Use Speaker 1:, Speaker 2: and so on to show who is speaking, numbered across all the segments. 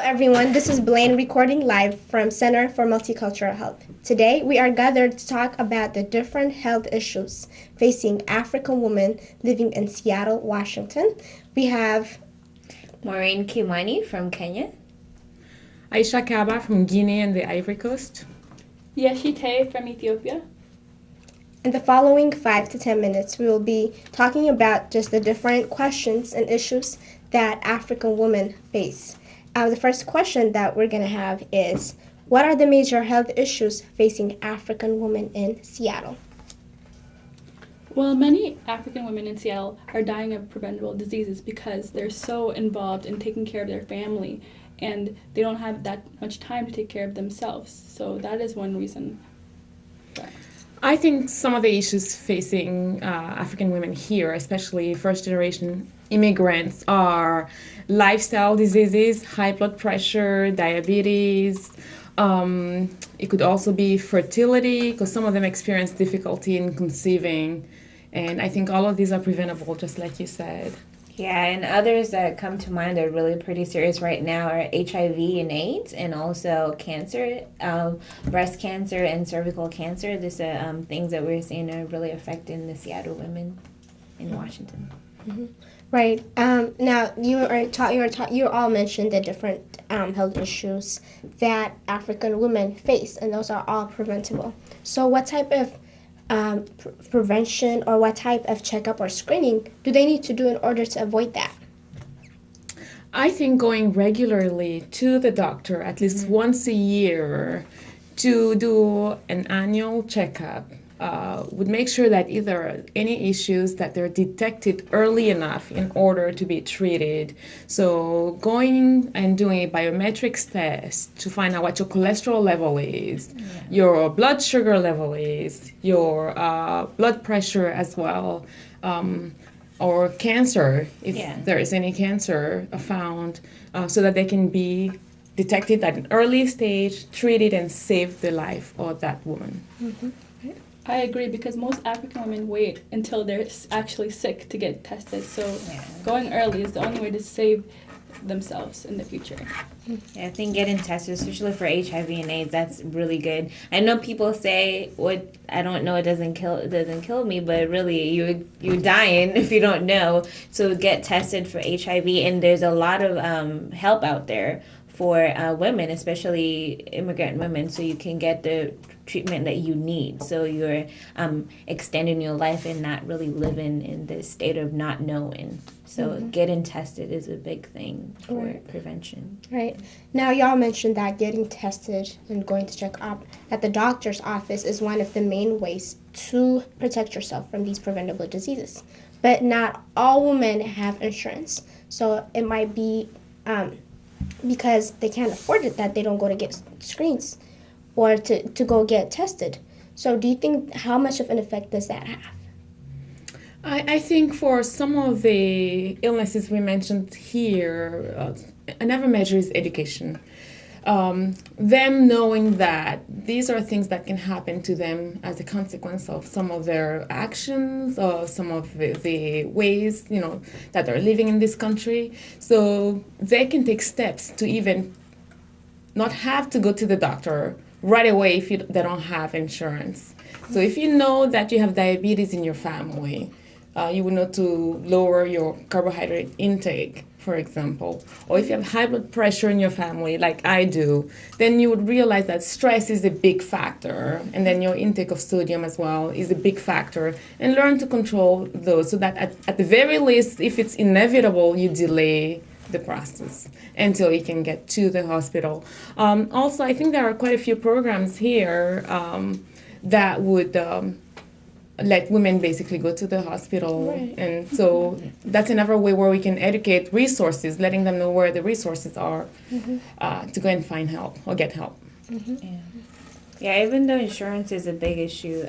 Speaker 1: everyone. This is Blaine recording live from Center for Multicultural Health. Today, we are gathered to talk about the different health issues facing African women living in Seattle, Washington. We have
Speaker 2: Maureen Kimani from Kenya.
Speaker 3: Aisha Kaba from Guinea and the Ivory Coast.
Speaker 4: Yeshite from Ethiopia.
Speaker 1: in the following 5 to 10 minutes, we will be talking about just the different questions and issues that African women face. The first question that we're going to have is, what are the major health issues facing African women in Seattle?
Speaker 4: Well, many African women in Seattle are dying of preventable diseases because they're so involved in taking care of their family and they don't have that much time to take care of themselves. So that is one reason.
Speaker 3: I think some of the issues facing African women here, especially first-generation immigrants, are lifestyle diseases, high blood pressure, diabetes. It could also be fertility, because some of them experience difficulty in conceiving. And I think all of these are preventable, just like you said.
Speaker 2: Yeah, and others that come to mind that are really pretty serious right now are HIV and AIDS, and also cancer, breast cancer and cervical cancer. These are things that we're seeing are really affecting the Seattle women in Washington.
Speaker 1: Mm-hmm. Right. Now, you all mentioned the different health issues that African women face, and those are all preventable. So what type of prevention or what type of checkup or screening do they need to do in order to avoid that?
Speaker 3: I think going regularly to the doctor at least once a year to do an annual checkup would make sure that either any issues that they're detected early enough in order to be treated. So going and doing a biometrics test to find out what your cholesterol level is, your blood sugar level is, your blood pressure as well, or cancer, if there is any cancer found, so that they can be detected at an early stage, treated, and save the life of that woman.
Speaker 1: Mm-hmm.
Speaker 4: I agree, because most African women wait until they're actually sick to get tested. So going early is the only way to save themselves in the future.
Speaker 2: Yeah, I think getting tested, especially for HIV and AIDS, that's really good. I know people say, "What? I don't know. It doesn't kill me," but really, you're dying if you don't know. So get tested for HIV, and there's a lot of help out there for women, especially immigrant women, so you can get the treatment that you need. So you're extending your life and not really living in this state of not knowing. So getting tested is a big thing for prevention.
Speaker 1: Right. Now, y'all mentioned that getting tested and going to check up at the doctor's office is one of the main ways to protect yourself from these preventable diseases. But not all women have insurance. So it might be because they can't afford it that they don't go to get screens or to go get tested. So do you think, how much of an effect does that have?
Speaker 3: I think for some of the illnesses we mentioned here, another measure is education. Them knowing that these are things that can happen to them as a consequence of some of their actions or some of the ways, that they're living in this country. So they can take steps to even not have to go to the doctor right away if they don't have insurance. So if you know that you have diabetes in your family, you would know to lower your carbohydrate intake, for example. Or if you have high blood pressure in your family, like I do, then you would realize that stress is a big factor, and then your intake of sodium as well is a big factor, and learn to control those so that at the very least, if it's inevitable, you delay the process until you can get to the hospital. Also, I think there are quite a few programs here that would let women basically go to the hospital.
Speaker 1: Right.
Speaker 3: And so that's another way where we can educate resources, letting them know where the resources are to go and find help or get help.
Speaker 2: Yeah, even though insurance is a big issue,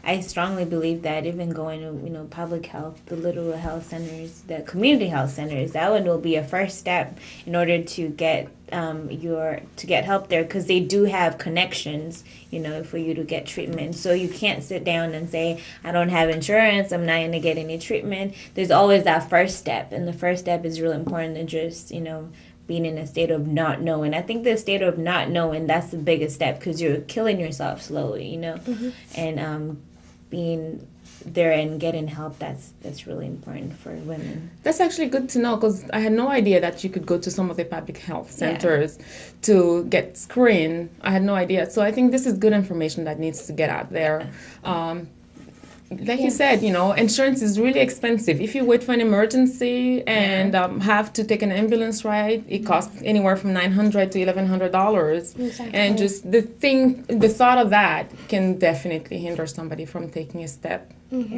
Speaker 2: I strongly believe that even going to public health, the little health centers, the community health centers, that one will be a first step in order to get help there, because they do have connections, for you to get treatment. So you can't sit down and say, I don't have insurance, I'm not going to get any treatment. There's always that first step, and the first step is really important to just being in a state of not knowing. I think the state of not knowing, that's the biggest step, because you're killing yourself slowly, you know, and being there and getting help, that's really important for women.
Speaker 3: That's actually good to know, because I had no idea that you could go to some of the public health centers to get screened. I had no idea. So I think this is good information that needs to get out there. Like you said, you know, insurance is really expensive. If you wait for an emergency and have to take an ambulance ride, it costs anywhere from $900 to $1,100.
Speaker 1: Exactly.
Speaker 3: And just the thought of that can definitely hinder somebody from taking a step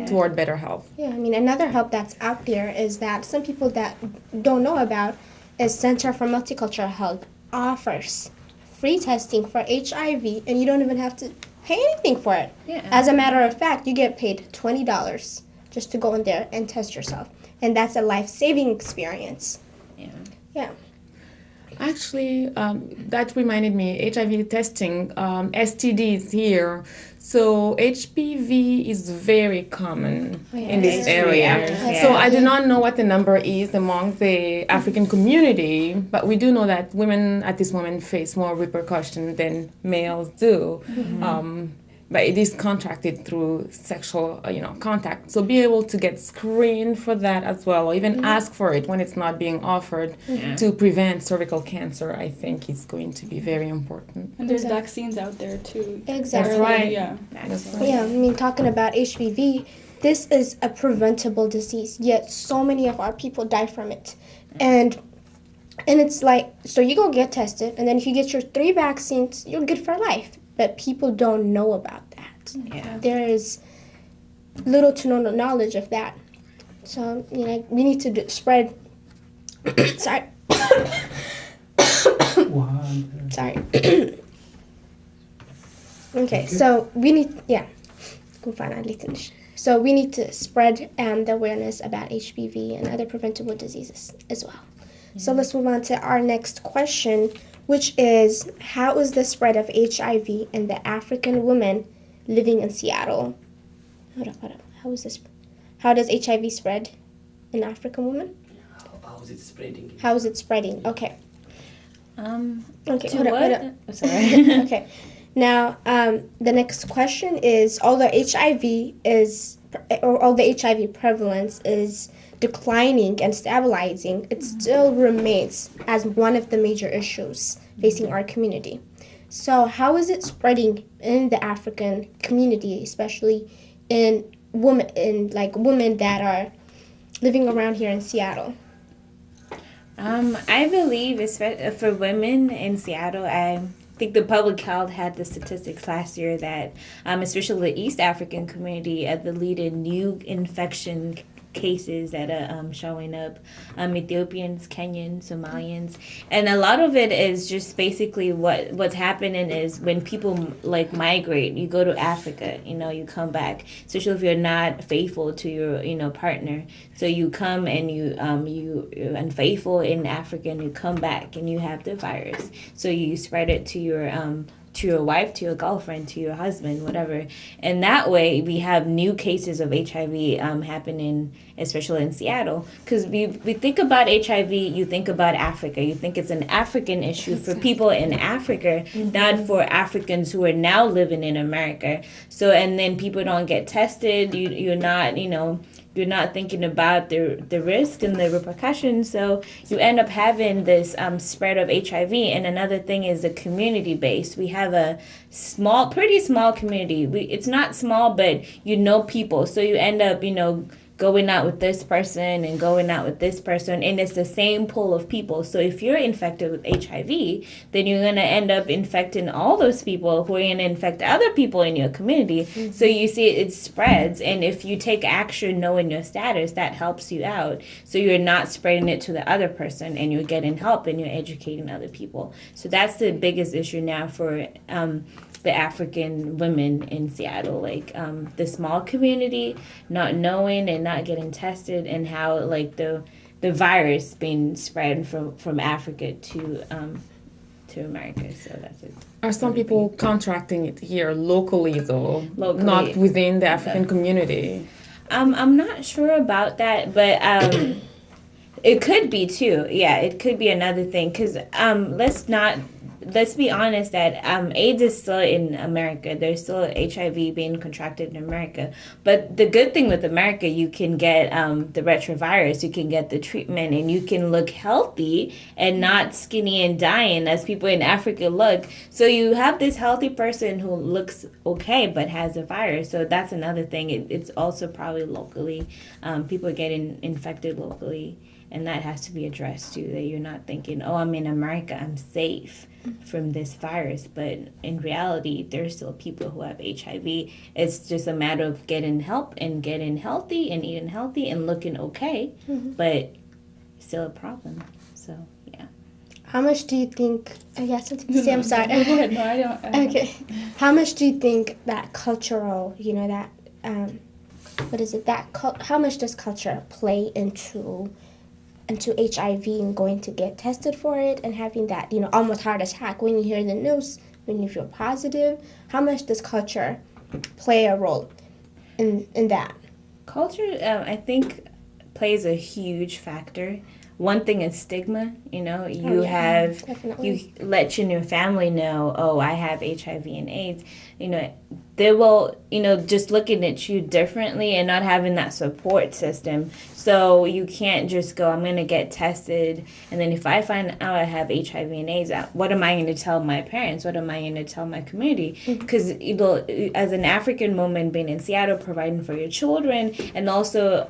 Speaker 3: toward better health.
Speaker 1: Yeah, I mean, another help that's out there is that some people that don't know about is Center for Multicultural Health offers free testing for HIV, and you don't even have to pay anything for it.
Speaker 2: Yeah.
Speaker 1: As a matter of fact, you get paid $20 just to go in there and test yourself, and that's a life-saving experience. Yeah.
Speaker 3: Actually, that reminded me, HIV testing, STDs here. So HPV is very common in this area. So I do not know what the number is among the African community, but we do know that women at this moment face more repercussion than males do. But it is contracted through sexual, contact. So be able to get screened for that as well, or even ask for it when it's not being offered to prevent cervical cancer, I think is going to be very important.
Speaker 4: And there's vaccines out there too.
Speaker 1: Exactly.
Speaker 3: That's right.
Speaker 4: Yeah.
Speaker 1: Yeah, I mean, talking about HPV, this is a preventable disease, yet so many of our people die from it. And it's like, so you go get tested, and then if you get your 3 vaccines, you're good for life. But people don't know about that.
Speaker 2: Yeah.
Speaker 1: There is little to no knowledge of that. So, we need to spread... Sorry. Sorry. Okay, so we need... Yeah. So we need to spread the awareness about HPV and other preventable diseases as well. So let's move on to our next question, which is, how is the spread of HIV in the African women living in Seattle? Hold up. How does HIV spread in African women?
Speaker 5: How is it spreading?
Speaker 1: How is it spreading? Okay. Okay.
Speaker 2: To
Speaker 1: Hold
Speaker 2: what?
Speaker 1: up.
Speaker 2: Oh, sorry.
Speaker 1: Okay. Now, the next question is, although the HIV prevalence is declining and stabilizing, it still remains as one of the major issues facing our community. So how is it spreading in the African community, especially in women that are living around here in Seattle?
Speaker 2: I believe, especially for women in Seattle, I think the public health had the statistics last year that, especially the East African community, the lead in new infection cases that are showing up, Ethiopians, Kenyans, Somalians, and a lot of it is just basically what's happening is when people migrate, you go to Africa, you come back, especially if you're not faithful to your partner, so you come and you're unfaithful in Africa and you come back and you have the virus, so you spread it to your wife, to your girlfriend, to your husband, whatever. And that way we have new cases of HIV happening, especially in Seattle. Because we think about HIV, you think about Africa. You think it's an African issue for people in Africa, not for Africans who are now living in America. So, and then people don't get tested. You're not thinking about the risk and the repercussions, so you end up having this spread of HIV. And another thing is the community base. We have a pretty small community. It's not small, but people, so you end up going out with this person and going out with this person, and it's the same pool of people. So if you're infected with HIV, then you're going to end up infecting all those people who are going to infect other people in your community. So you see it spreads, and if you take action knowing your status, that helps you out. So you're not spreading it to the other person, and you're getting help, and you're educating other people. So that's the biggest issue now for the African women in Seattle, the small community, not knowing and not getting tested, and how the virus being spread from Africa to America. So that's it.
Speaker 3: Are some people contracting it here locally though,
Speaker 2: Locally.
Speaker 3: not within the African community?
Speaker 2: I'm not sure about that, but It could be too. Yeah, it could be another thing. Cause let's be honest that AIDS is still in America. There's still HIV being contracted in America. But the good thing with America, you can get the retrovirus, you can get the treatment, and you can look healthy and not skinny and dying as people in Africa look. So you have this healthy person who looks okay but has a virus. So that's another thing. It's also probably locally. People getting infected locally. And that has to be addressed too, that you're not thinking, oh, I'm in America, I'm safe from this virus. But in reality, there's still people who have HIV. It's just a matter of getting help and getting healthy and eating healthy and looking okay, but still a problem. So, yeah.
Speaker 1: How much do you think, I got something to say, I'm sorry.
Speaker 4: No, go ahead. No, I don't.
Speaker 1: Okay. How much do you think that cultural, that, how much does culture play into HIV and going to get tested for it and having that, almost heart attack when you hear the news, when you feel positive? How much does culture play a role in that?
Speaker 2: Culture, I think, plays a huge factor. One thing is stigma. You
Speaker 1: Definitely.
Speaker 2: you let your family know, oh, I have HIV and AIDS. They will, just looking at you differently and not having that support system. So you can't just go, I'm going to get tested. And then if I find out I have HIV and AIDS, what am I going to tell my parents? What am I going to tell my community? Because, as an African woman being in Seattle, providing for your children, and also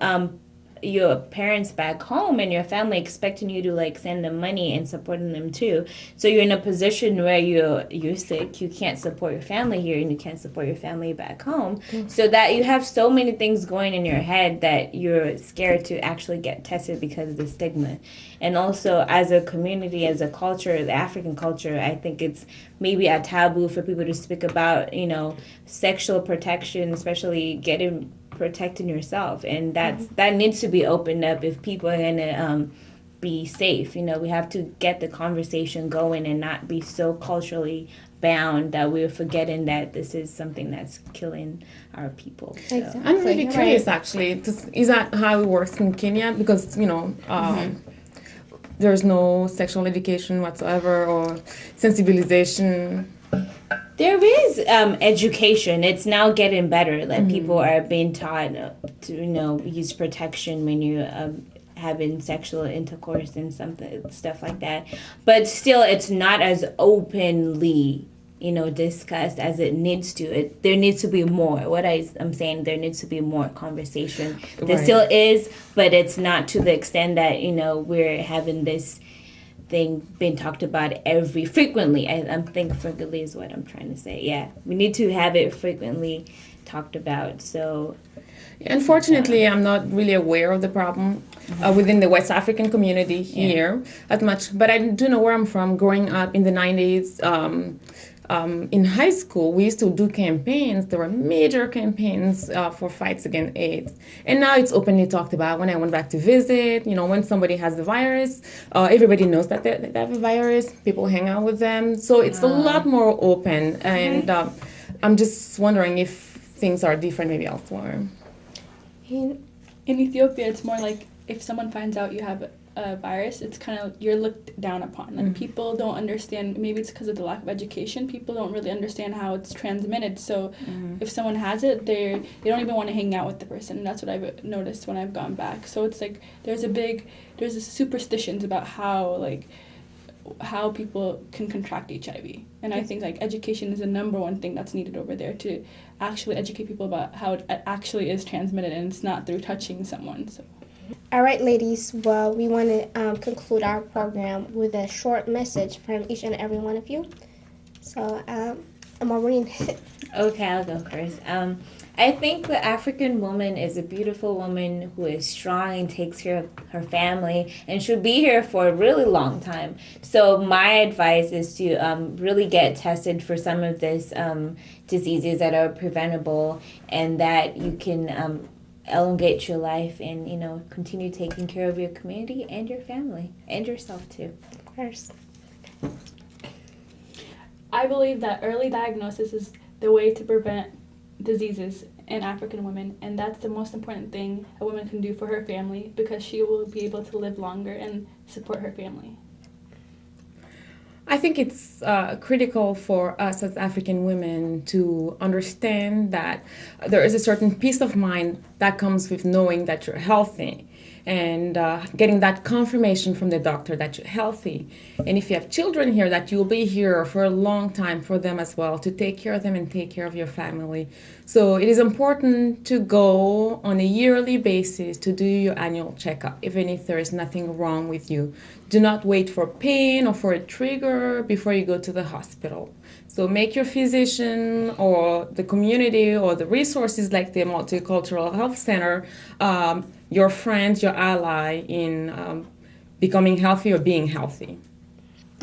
Speaker 2: your parents back home and your family expecting you to send them money and supporting them too. So you're in a position where you're sick, you can't support your family here and you can't support your family back home. So that you have so many things going in your head that you're scared to actually get tested because of the stigma. And also as a community, as a culture, the African culture, I think it's maybe a taboo for people to speak about, sexual protection, especially protecting yourself, and that needs to be opened up if people are gonna be safe. We have to get the conversation going and not be so culturally bound that we're forgetting that this is something that's killing our people. So.
Speaker 1: Exactly.
Speaker 3: I'm really curious, actually. Is that how it works in Kenya? Because, there's no sexual education whatsoever or sensibilization.
Speaker 2: There is education. It's now getting better. People are being taught to, use protection when you having sexual intercourse and stuff like that. But still, it's not as openly, discussed as it needs to. There needs to be more. What I'm saying, there needs to be more conversation. There still is, but it's not to the extent that, we're having this thing being talked about frequently. I'm thinking frequently is what I'm trying to say. Yeah, we need to have it frequently talked about. So,
Speaker 3: unfortunately, I'm not really aware of the problem within the West African community here as much. But I do know where I'm from. Growing up in the 90s, in high school, we used to do campaigns. There were major campaigns for fights against AIDS. And now it's openly talked about. When I went back to visit, when somebody has the virus, everybody knows that they have a virus. People hang out with them. So it's a lot more open. And I'm just wondering if things are different maybe elsewhere.
Speaker 4: In Ethiopia, it's more like if someone finds out you have a virus, it's kind of, you're looked down upon. People don't understand, maybe it's because of the lack of education, people don't really understand how it's transmitted. So if someone has it, they don't even want to hang out with the person. And that's what I've noticed when I've gone back. So it's like there's this superstitions about how people can contract HIV. And I think education is the number one thing that's needed over there, to actually educate people about how it actually is transmitted and it's not through touching someone. So.
Speaker 1: All right, ladies. Well, we want to conclude our program with a short message from each and every one of you. So, Maureen.
Speaker 2: Okay, I'll go first. I think the African woman is a beautiful woman who is strong and takes care of her family and should be here for a really long time. So my advice is to really get tested for some of these diseases that are preventable, and that you can elongate your life and, continue taking care of your community and your family and yourself too.
Speaker 1: Of course.
Speaker 4: I believe that early diagnosis is the way to prevent diseases, and African women, and that's the most important thing a woman can do for her family, because she will be able to live longer and support her family.
Speaker 3: I think it's critical for us as African women to understand that there is a certain peace of mind that comes with knowing that you're healthy and getting that confirmation from the doctor that you're healthy. And if you have children here, that you'll be here for a long time for them as well, to take care of them and take care of your family. So it is important to go on a yearly basis to do your annual checkup, even if there is nothing wrong with you. Do not wait for pain or for a trigger before you go to the hospital. So make your physician or the community or the resources like the Multicultural Health Center your friend, your ally in becoming healthy or being healthy.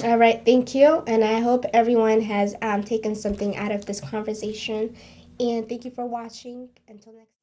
Speaker 1: All right, thank you. And I hope everyone has taken something out of this conversation. And thank you for watching. Until next time.